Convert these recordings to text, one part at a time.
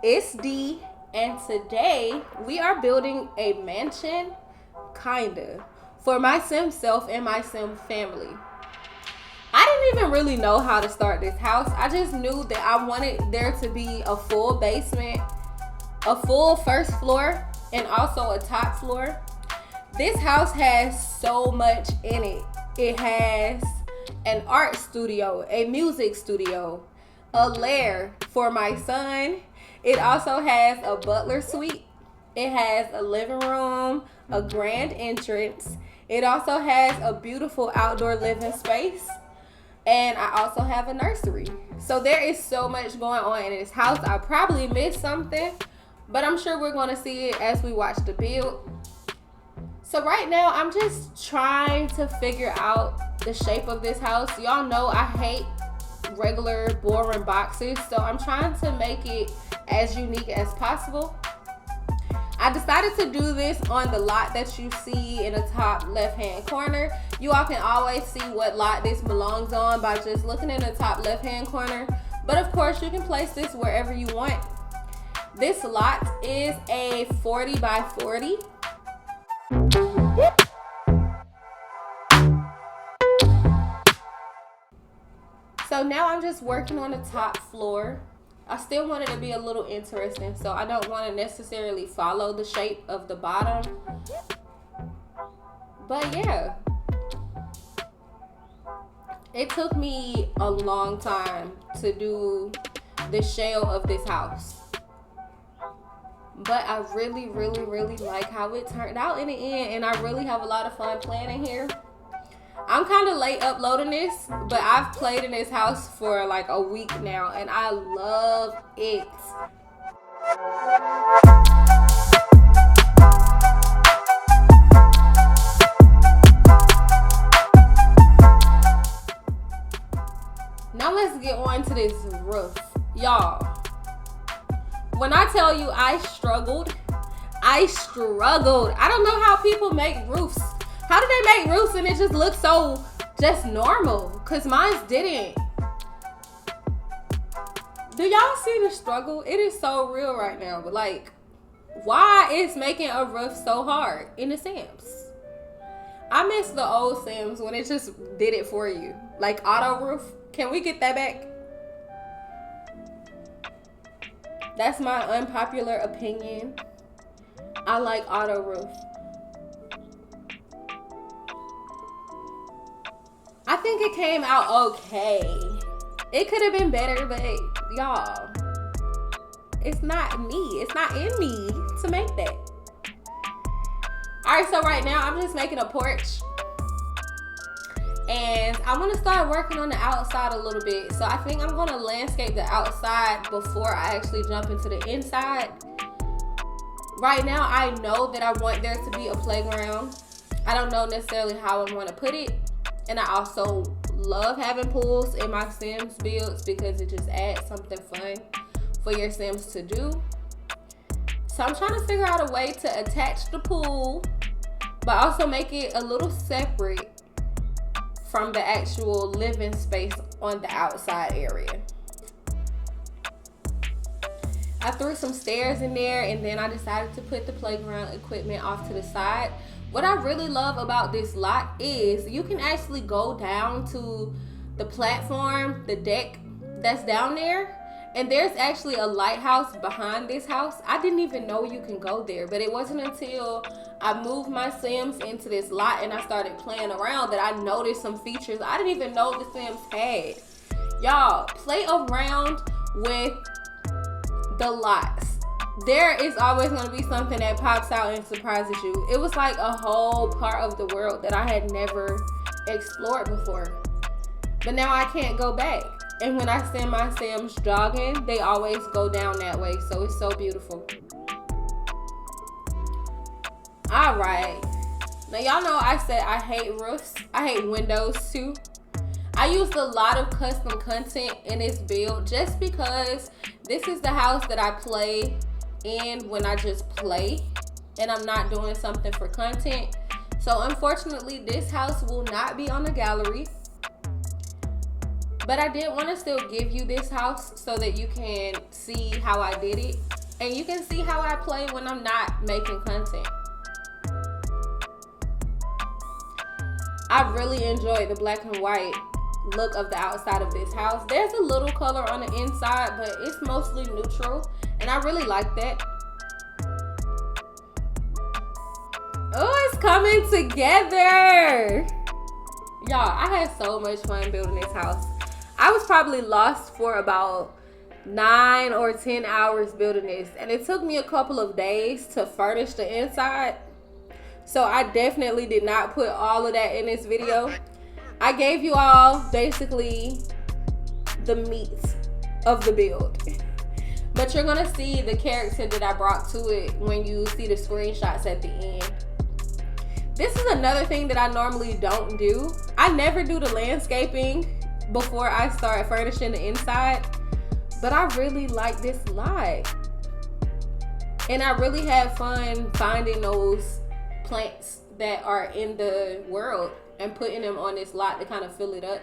It's D, and today we are building a mansion, kinda, for my sim self and my sim family. I didn't even really know how to start this house. I just knew that I wanted there to be a full basement, a full first floor, and also a top floor. This house has so much in it. It has an art studio, a music studio, a lair for my son. It also has a butler suite. It has a living room, a grand entrance. It also has a beautiful outdoor living space. And I also have a nursery. So there is so much going on in this house. I probably missed something, but I'm sure we're going to see it as we watch the build. So right now, I'm just trying to figure out the shape of this house. Y'all know I hate regular boring boxes, so I'm trying to make it as unique as possible. I decided to do this on the lot that you see in the top left hand corner. You all can always see what lot this belongs on by just looking in the top left hand corner, but of course you can place this wherever you want. This lot is a 40 by 40. So now I'm just working on the top floor. I still want it to be a little interesting, so I don't want to necessarily follow the shape of the bottom. But yeah, it took me a long time to do the shell of this house. But I really like how it turned out in the end, and I really have a lot of fun playing in here. I'm kind of late uploading this, but I've played in this house for like a week now, and I love it. Now let's get on to this roof. Y'all, when I tell you I struggled. I don't know how people make roofs. How do they make roofs and it just looks so just normal? Cause mine didn't. Do y'all see the struggle? It is so real right now. But like, why is making a roof so hard in the Sims? I miss the old Sims when it just did it for you. Like auto roof. Can we get that back? That's my unpopular opinion. I like auto roof. I think it came out okay. It could have been better, but y'all, it's not me. It's not in me to make that. All right, so right now I'm just making a porch. And I want to start working on the outside a little bit. So I think I'm going to landscape the outside before I actually jump into the inside. Right now, I know that I want there to be a playground. I don't know necessarily how I want to put it. And I also love having pools in my Sims builds because it just adds something fun for your Sims to do. So I'm trying to figure out a way to attach the pool, but also make it a little separate from the actual living space on the outside area. I threw some stairs in there, and then I decided to put the playground equipment off to the side. What I really love about this lot is you can actually go down to the platform, the deck that's down there, and there's actually a lighthouse behind this house. I didn't even know you can go there, but it wasn't until I moved my Sims into this lot and I started playing around that I noticed some features I didn't even know the Sims had. Y'all, play around with the lots. There is always going to be something that pops out and surprises you. It was like a whole part of the world that I had never explored before. But now I can't go back. And when I send my Sims jogging, they always go down that way. So it's so beautiful. All right. Now y'all know I said I hate roofs. I hate windows too. I used a lot of custom content in this build just because this is the house that I play in when I just play and I'm not doing something for content. So unfortunately, this house will not be on the gallery. But I did want to still give you this house so that you can see how I did it. And you can see how I play when I'm not making content. I really enjoy the black and white look of the outside of this house. There's a little color on the inside, but it's mostly neutral, and I really like that. Oh, it's coming together. Y'all, I had so much fun building this house. I was probably lost for about 9 or 10 hours building this, and it took me a couple of days to furnish the inside. So I definitely did not put all of that in this video. I gave you all basically the meat of the build. But you're gonna see the character that I brought to it when you see the screenshots at the end. This is another thing that I normally don't do. I never do the landscaping before I start furnishing the inside. But I really like this lot. And I really had fun finding those plants that are in the world and putting them on this lot to kind of fill it up.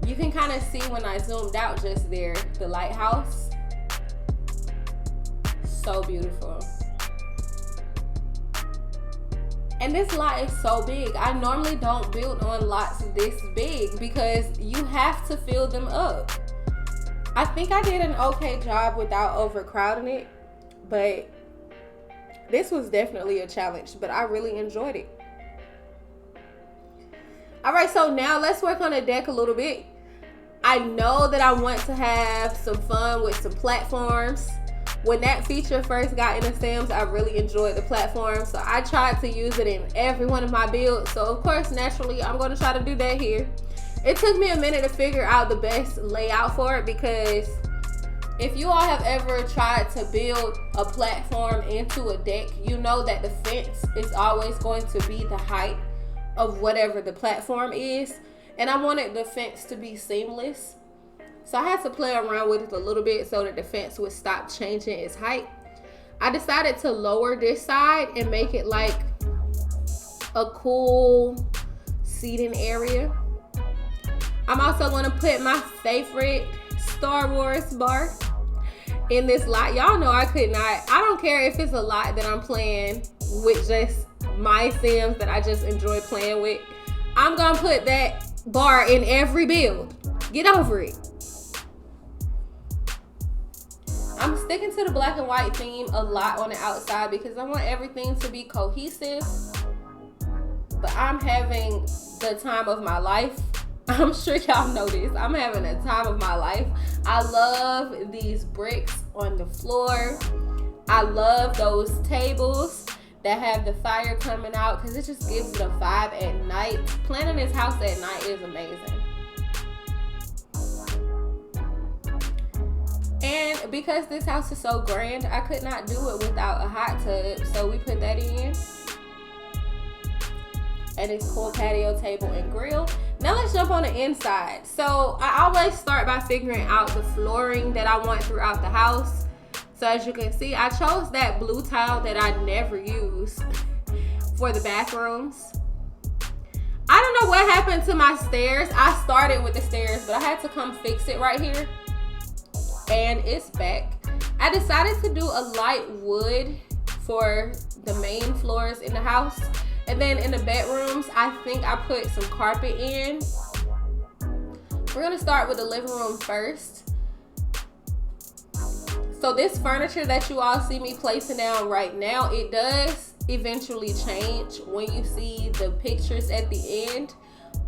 You can kind of see when I zoomed out just there, the lighthouse. So beautiful. And this lot is so big. I normally don't build on lots this big because you have to fill them up. I think I did an okay job without overcrowding it, but this was definitely a challenge, but I really enjoyed it. All right, so now let's work on the deck a little bit. I know that I want to have some fun with some platforms. When that feature first got in The Sims, I really enjoyed the platform. So I tried to use it in every one of my builds. So of course, naturally, I'm going to try to do that here. It took me a minute to figure out the best layout for it, because if you all have ever tried to build a platform into a deck, you know that the fence is always going to be the height of whatever the platform is. And I wanted the fence to be seamless. So I had to play around with it a little bit so that the fence would stop changing its height. I decided to lower this side and make it like a cool seating area. I'm also gonna put my favorite Star Wars bar in this lot. Y'all know I don't care if it's a lot that I'm playing with just my Sims that I just enjoy playing with. I'm gonna put that bar in every build. Get over it. I'm sticking to the black and white theme a lot on the outside because I want everything to be cohesive. But I'm having the time of my life. I'm sure y'all know this. I'm having a time of my life. I love these bricks on the floor. I love those tables that have the fire coming out because it just gives it a vibe at night. Planning this house at night is amazing. And because this house is so grand, I could not do it without a hot tub. So we put that in. And it's cool patio table and grill. Now let's jump on the inside. So I always start by figuring out the flooring that I want throughout the house. So as you can see, I chose that blue tile that I never use for the bathrooms. I don't know what happened to my stairs. I started with the stairs, but I had to come fix it right here. And it's back. I decided to do a light wood for the main floors in the house. And then in the bedrooms, I think I put some carpet in. We're gonna start with the living room first. So this furniture that you all see me placing down right now, it does eventually change when you see the pictures at the end.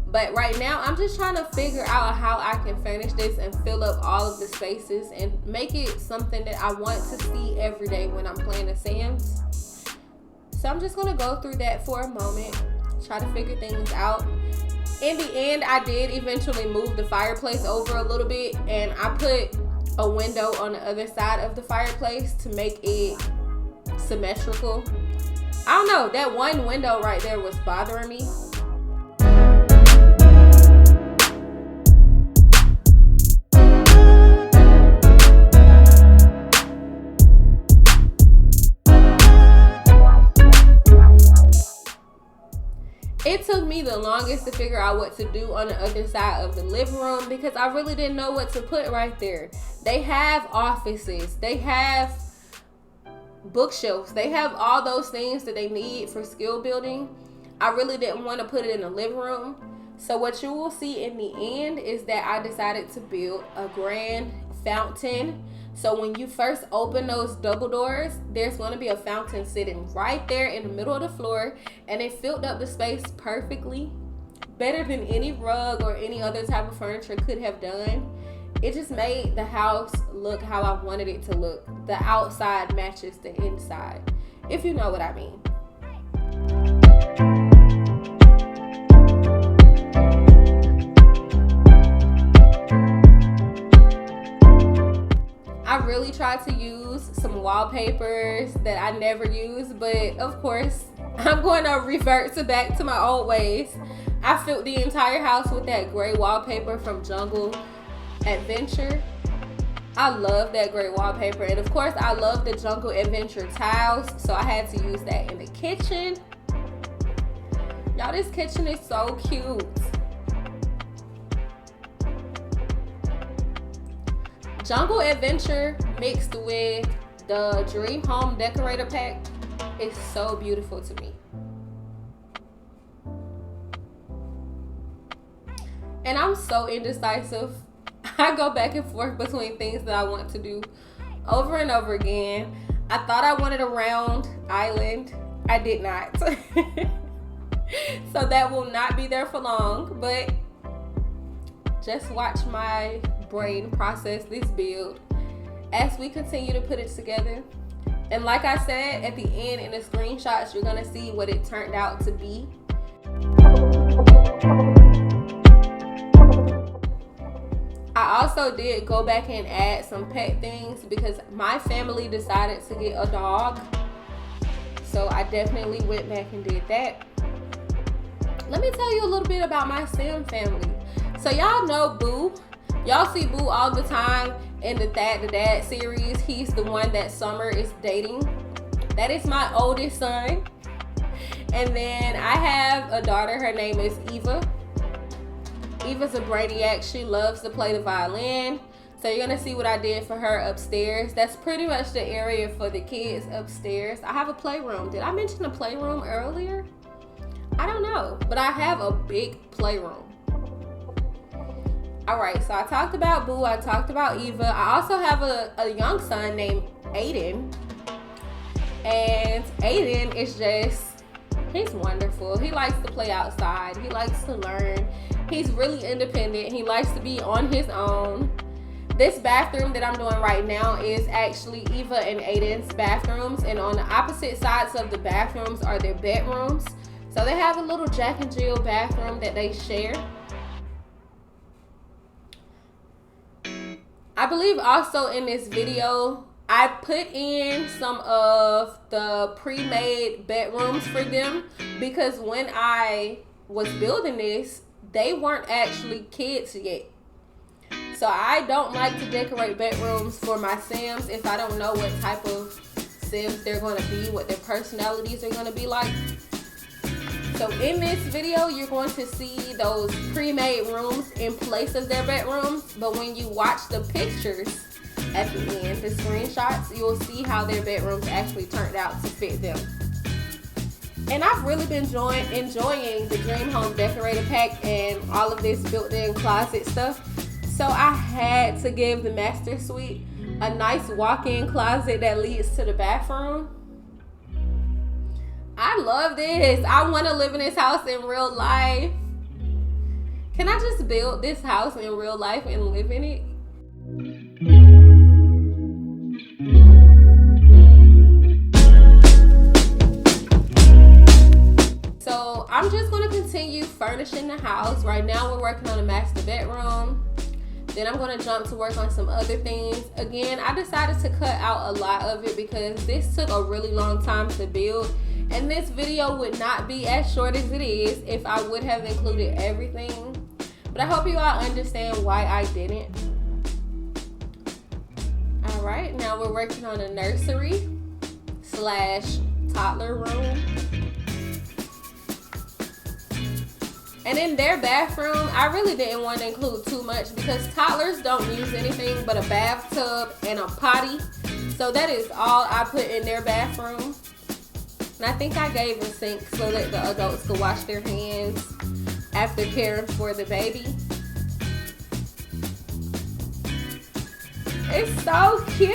But right now, I'm just trying to figure out how I can furnish this and fill up all of the spaces and make it something that I want to see every day when I'm playing The Sims. So I'm just gonna go through that for a moment, try to figure things out. In the end, I did eventually move the fireplace over a little bit, and I put a window on the other side of the fireplace to make it symmetrical. I don't know, that one window right there was bothering me. took me the longest to figure out what to do on the other side of the living room because I really didn't know what to put right there. They have offices, they have bookshelves, they have all those things that they need for skill building. I really didn't want to put it in the living room. So what you will see in the end is that I decided to build a grand fountain. So when you first open those double doors, there's going to be a fountain sitting right there in the middle of the floor, and it filled up the space perfectly, better than any rug or any other type of furniture could have done. It just made the house look how I wanted it to look. The outside matches the inside, if you know what I mean. I really tried to use some wallpapers that I never use, but of course, I'm going to revert back to my old ways. I filled the entire house with that gray wallpaper from Jungle Adventure. I love that gray wallpaper, and of course, I love the Jungle Adventure tiles, so I had to use that in the kitchen. Y'all, this kitchen is so cute. Jungle Adventure mixed with the Dream Home Decorator Pack is so beautiful to me. And I'm so indecisive. I go back and forth between things that I want to do over and over again. I thought I wanted a round island. I did not. So that will not be there for long, but just watch my brain process this build as we continue to put it together. And like I said, at the end in the screenshots, you're gonna see what it turned out to be. I also did go back and add some pet things because my family decided to get a dog. So I definitely went back and did that. Let me tell you a little bit about my Sim family. So y'all know Boo. Y'all see Boo all the time in the Thad the Dad series. He's the one that Summer is dating. That is my oldest son. And then I have a daughter. Her name is Eva. Eva's a brainiac. She loves to play the violin. So you're going to see what I did for her upstairs. That's pretty much the area for the kids upstairs. I have a playroom. Did I mention a playroom earlier? I don't know. But I have a big playroom. Alright, so I talked about Boo, I talked about Eva. I also have a young son named Aiden. And Aiden is just, he's wonderful. He likes to play outside. He likes to learn. He's really independent. He likes to be on his own. This bathroom that I'm doing right now is actually Eva and Aiden's bathrooms. And on the opposite sides of the bathrooms are their bedrooms. So they have a little Jack and Jill bathroom that they share. I believe also in this video, I put in some of the pre-made bedrooms for them because when I was building this, they weren't actually kids yet. So I don't like to decorate bedrooms for my Sims if I don't know what type of Sims they're going to be, what their personalities are going to be like. So in this video, you're going to see those pre-made rooms in place of their bedrooms. But when you watch the pictures at the end, the screenshots, you'll see how their bedrooms actually turned out to fit them. And I've really been enjoying the Dream Home Decorator Pack and all of this built-in closet stuff. So I had to give the Master Suite a nice walk-in closet that leads to the bathroom. I love this. I want to live in this house in real life. Can I just build this house in real life and live in it? So I'm just going to continue furnishing the house. Right now we're working on a master bedroom. Then I'm going to jump to work on some other things. Again, I decided to cut out a lot of it because this took a really long time to build. And this video would not be as short as it is if I would have included everything. But I hope you all understand why I didn't. Alright, now we're working on a nursery / toddler room. in their bathroom, I really didn't want to include too much because toddlers don't use anything but a bathtub and a potty. So that is all I put in their bathroom. And I think I gave a sink so that the adults could wash their hands after caring for the baby. It's so cute.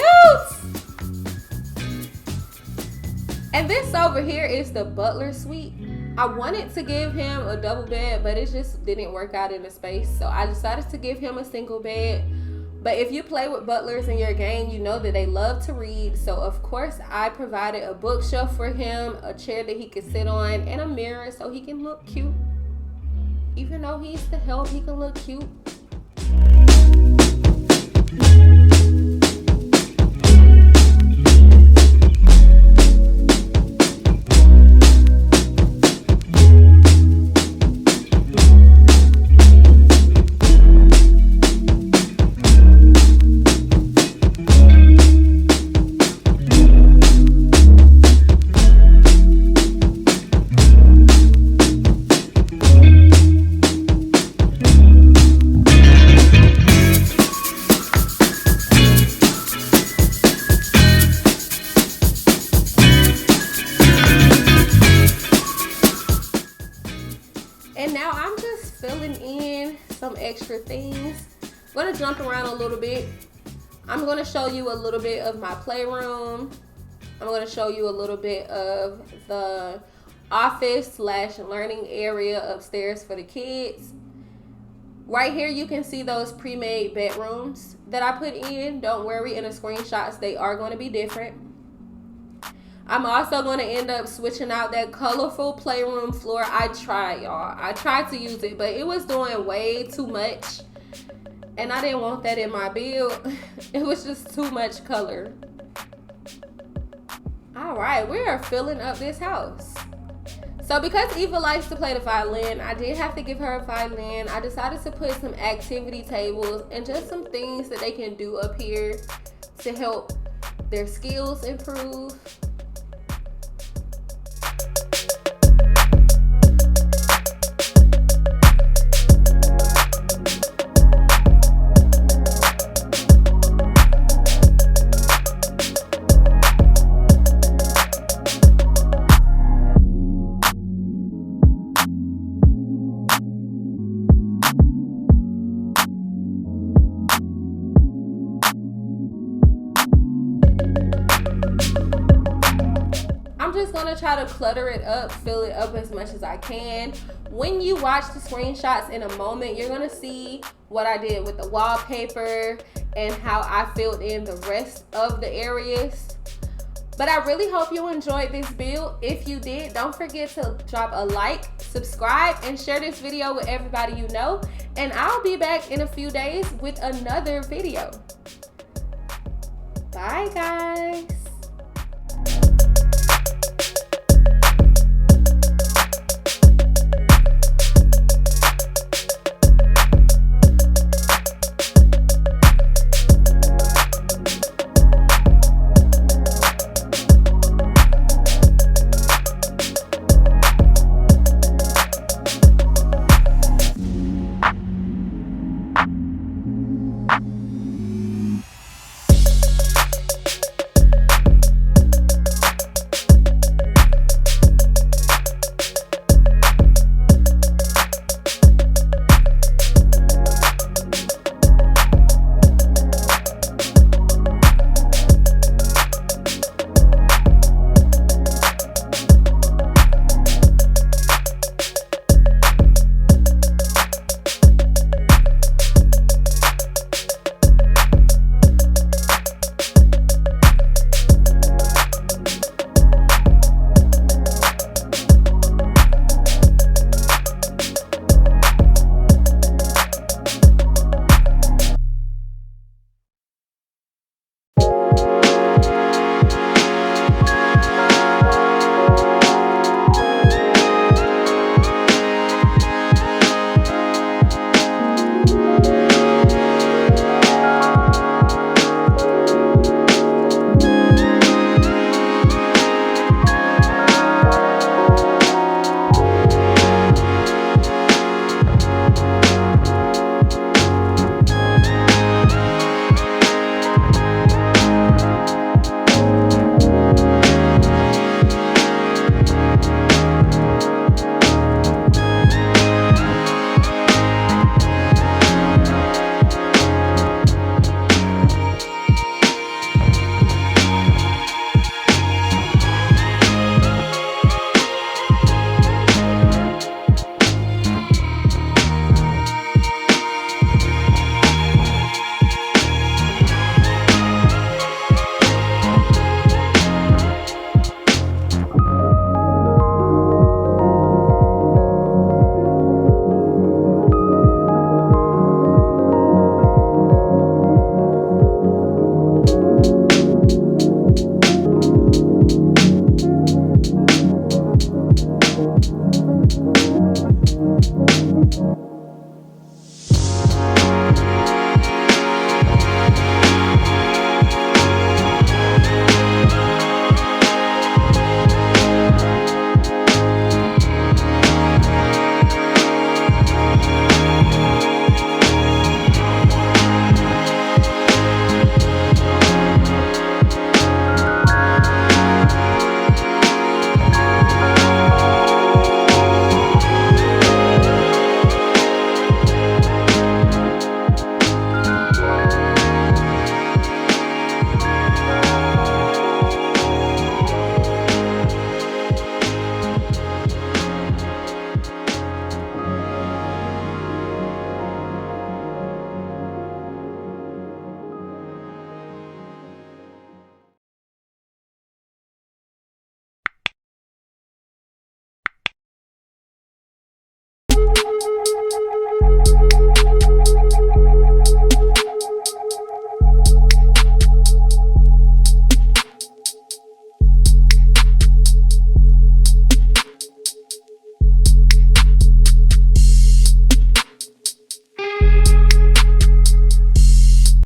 And this over here is the butler suite. I wanted to give him a double bed, but it just didn't work out in the space. So I decided to give him a single bed. But if you play with butlers in your game, you know that they love to read. So of course I provided a bookshelf for him, a chair that he could sit on, and a mirror so he can look cute. Even though he's the help, he can look cute. And now I'm just filling in some extra things. I'm going to jump around a little bit. I'm going to show you a little bit of my playroom. I'm going to show you a little bit of the office/learning area upstairs for the kids. Right here you can see those pre-made bedrooms that I put in. Don't worry, in the screenshots they are going to be different. I'm also going to end up switching out that colorful playroom floor. I tried, y'all. I tried to use it, but it was doing way too much. And I didn't want that in my build. It was just too much color. All right, we are filling up this house. So because Eva likes to play the violin, I did have to give her a violin. I decided to put some activity tables and just some things that they can do up here to help their skills improve. Just gonna try to clutter it up, fill it up as much as I can. When you watch the screenshots in a moment, you're gonna see what I did with the wallpaper and how I filled in the rest of the areas. But I really hope you enjoyed this build. If you did, don't forget to drop a like, subscribe, and share this video with everybody you know. And I'll be back in a few days with another video. Bye, guys.